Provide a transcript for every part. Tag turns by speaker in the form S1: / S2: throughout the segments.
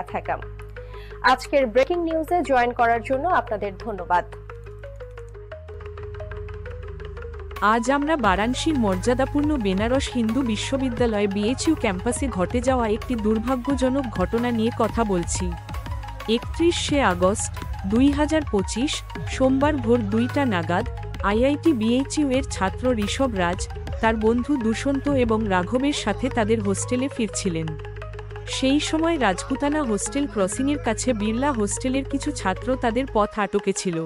S1: ব্যথাগাম। আজকের ব্রেকিং নিউজে জয়েন করার জন্য আপনাদের ধন্যবাদ।
S2: আজ আমরা বারাণসীর মর্যাদাপূর্ণ বেনারস হিন্দু বিশ্ববিদ্যালয় বিএইচইউ ক্যাম্পাসে ঘটে যাওয়া একটি দুর্ভাগ্যজনক ঘটনা নিয়ে কথা বলছি। 31শে আগস্ট 2025 সোমবার ভোর 2টা নাগাদ আইআইটি বিএইচইউ এর ছাত্র ঋষভ রাজ তার বন্ধু দুষ্যন্ত এবং রাঘবের সাথে তাদের হোস্টেলে ফিরছিলেন। সেই সময় রাজপুতানা হোস্টেল ক্রসিংয়ের কাছে বিড়লা হোস্টেলের কিছু ছাত্র তাদের পথ আটকে ছিল।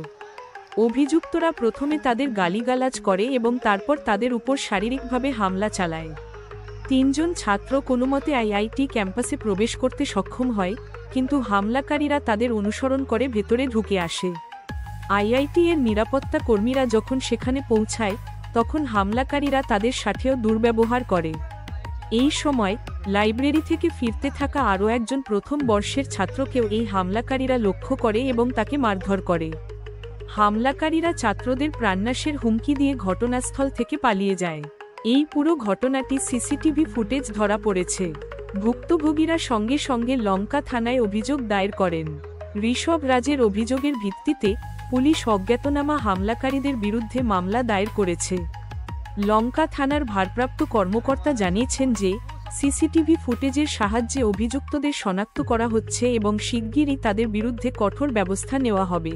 S2: অভিযুক্তরা প্রথমে তাদের গালিগালাজ করে এবং তারপর তাদের উপর শারীরিকভাবে হামলা চালায়। 3 জন ছাত্র কোনোমতে আইআইটি ক্যাম্পাসে প্রবেশ করতে সক্ষম হয়, কিন্তু হামলাকারীরা তাদের অনুসরণ করে ভেতরে ঢুকে আসে। আইআইটি এর নিরাপত্তা কর্মীরা যখন সেখানে পৌঁছায় তখন হামলাকারীরা তাদের সাথেও দুর্ব্যবহার করে। এই সময় লাইব্রেরি থেকে ফিরতে থাকা আরও একজন প্রথম বর্ষের ছাত্রকেও এই হামলাকারীরা লক্ষ্য করে এবং তাকে মারধর করে। হামলাকারীরা ছাত্রদের প্রাণনাশের হুমকি দিয়ে ঘটনাস্থল থেকে পালিয়ে যায়। এই পুরো ঘটনাটি সিসিটিভি ফুটেজ ধরা পড়েছে। ভুক্তভোগীরা সঙ্গে সঙ্গে লঙ্কা থানায় অভিযোগ দায়ের করেন। ঋষভ রাজের অভিযোগের ভিত্তিতে পুলিশ অজ্ঞাতনামা হামলাকারীদের বিরুদ্ধে মামলা দায়ের করেছে। লঙ্কা থানার ভারপ্রাপ্ত কর্মকর্তা জানিয়েছেন যে সিসিটিভি ফুটেজের সাহায্যে অভিযুক্তদের শনাক্ত করা হচ্ছে এবং শিগগিরই তাদের বিরুদ্ধে কঠোর ব্যবস্থা নেওয়া হবে।